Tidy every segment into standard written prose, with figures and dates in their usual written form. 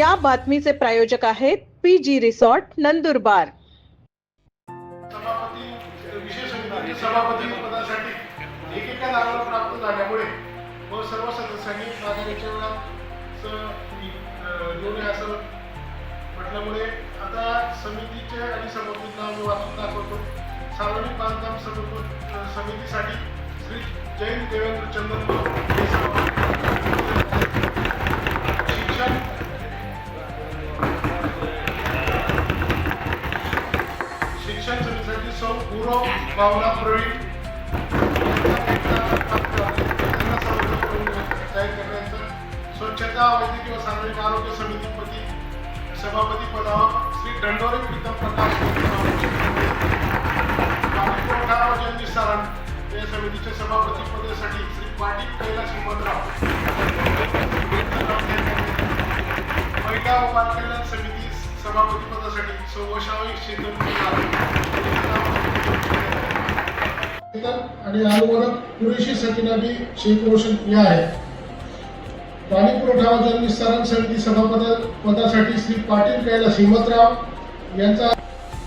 या बातमीचे प्रायोजक आहेत PG रिसॉर्ट नंदुरबार। सभापती पदासाठी एकेका जागा प्राप्त झाल्यामुळे व सर्व सदस्यांनी मागणीच्या वेळात निवडले असं म्हटल्यामुळे आता समितीचे आणि सभापती नाव वाचून दाखवतो। सार्वजनिक बांधकाम समितीसाठी श्री जैन देवेंद्र चंदन, शिक्षण समितीसाठी सौ पूर्व भावना प्रवीण जाहीर करण्याचा, स्वच्छता वैद्यकीय व सार्वजनिक आरोग्य समितीपती सभापती पदावर श्री दंडोरे प्रीतम प्रकाश, पुरवठा व जनविस्तारण या समितीच्या सभापती पदासाठी श्री पाटील कैलास हिमंतराव, महिला व बालकल्याण समिती सभापती पदासाठी सौवशावी शीतल आणि अनुवादक पुरेशी सकिनाबी शेख रोशन या आहेत। पाणी पुरवठा व जनविस्तारण समिती सभापदासाठी श्री पाटील कैलास हिमंतराव यांचा,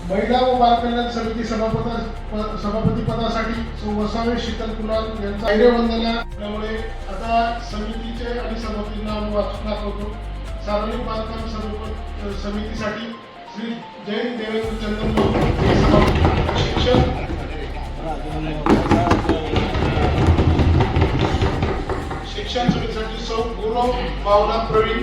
महिला व बालकल्याण समिती सभापती पदासाठी वसावे शीतल कुणाल यांचा वंदना। त्यामुळे आता समितीचे आणि सभापतींना वाचून दाखवतो। सार्वजनिक बांधकाम समितीसाठी श्री जैन देवेंद्र चंदन, शिक्षण समितीसाठी सौ पूर्व भावना प्रवीण,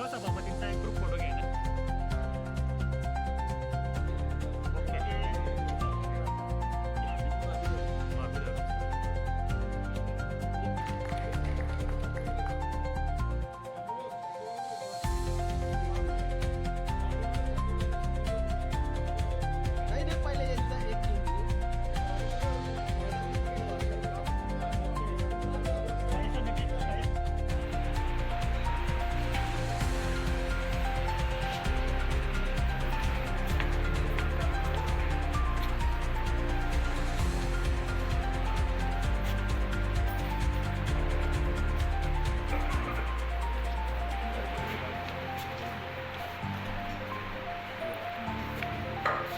सभापतींचा एक ग्रुप फोटो घ्या ना।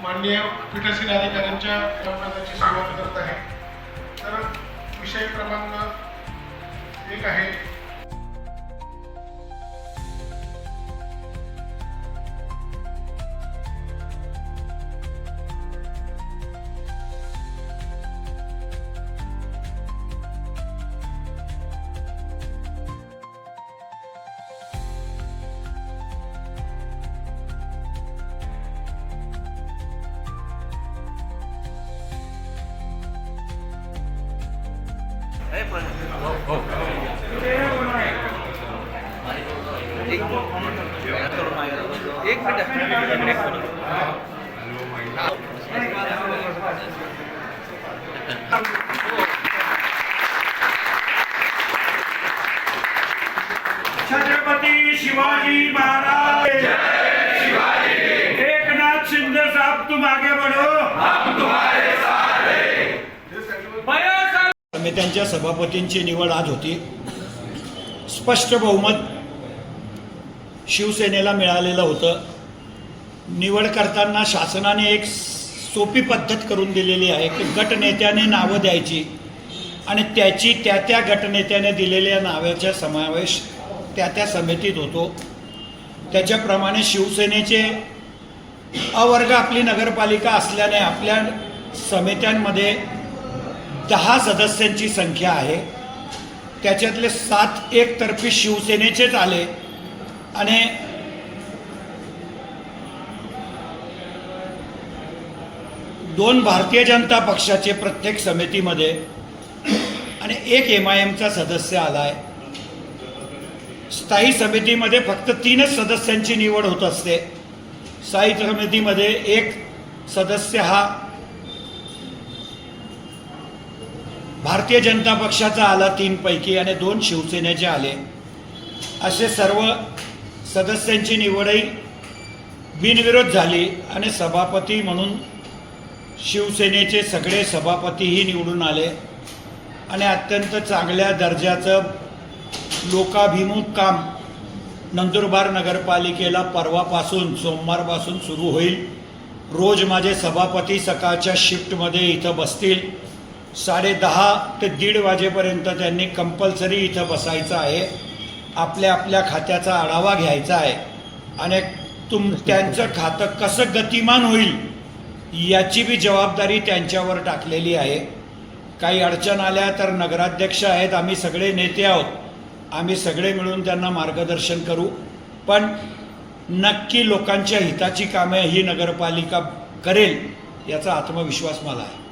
माननीय पीठासीन अधिकाऱ्यांच्या पदाची सुरुवात करत आहे। तर विषय क्रमांक 1 आहे एक मिनिट छत्रपति शिवाजी महाराज, एकनाथ शिंदे साहब तुम आगे बढ़ो, हम तुम्हारे साथ हैं। समित्यांच्या सभापतींची निवड आज होती। स्पष्ट बहुमत शिवसेनेला मिळालेलं होतं। निवड करताना शासनाने एक सोपी पद्धत करून दिलेली आहे की गटनेत्याने नावं द्यायची आणि त्याची त्या गटनेत्याने दिलेल्या नावाचा समावेश त्या समितीत होतो। त्याच्याप्रमाणे शिवसेनेचे अवर्ग आपली नगरपालिका असल्याने आपल्या समित्यांमध्ये 10 सदस्यांची संख्या आहे। त्याच्यातले 7 एकतर्फी शिवसेनेचेच आले आणि 2 भारतीय जनता पक्षाचे प्रत्येक समितीमध्ये आणि 1 MIMचा सदस्य आलाय। स्थायी समितीमध्ये फक्त 3च सदस्यांची निवड होत असते. स्थायी समितीमध्ये एक सदस्य हा भारतीय जनता पक्षाचा आला 3 पैकी आणि 2 शिवसेनेचे आले. असे सर्व सदस्यांची निवडही बिनविरोध झाली आणि सभापती म्हणून शिवसेनेचे सगळे सभापतीही निवडून आले आणि अत्यंत चांगल्या दर्जाचं लोकाभिमुख काम नंदुरबार नगरपालिकेला परवापासून सोमवारपासून सुरू होईल. रोज माझे सभापती सकाळच्या शिफ्टमध्ये इथं बसतील. 10:30 ते 1:30 वाजेपर्यंत त्यांनी कंपल्सरी इथं बसायचं आहे. आपल्या आपल्या खात्याचा आढावा घ्यायचा आहे आणि त्यांचं खातं कसं गतिमान होईल याची बी जबाबदारी त्यांच्यावर टाकलेली आहे. काही अडचण आल्या तर नगराध्यक्ष आहेत, आम्ही सगळे नेते आहोत, आम्ही सगळे मिळून त्यांना मार्गदर्शन करू. पण नक्की लोकांच्या हिताची कामे ही नगरपालिका करेल याचा आत्मविश्वास मला आहे.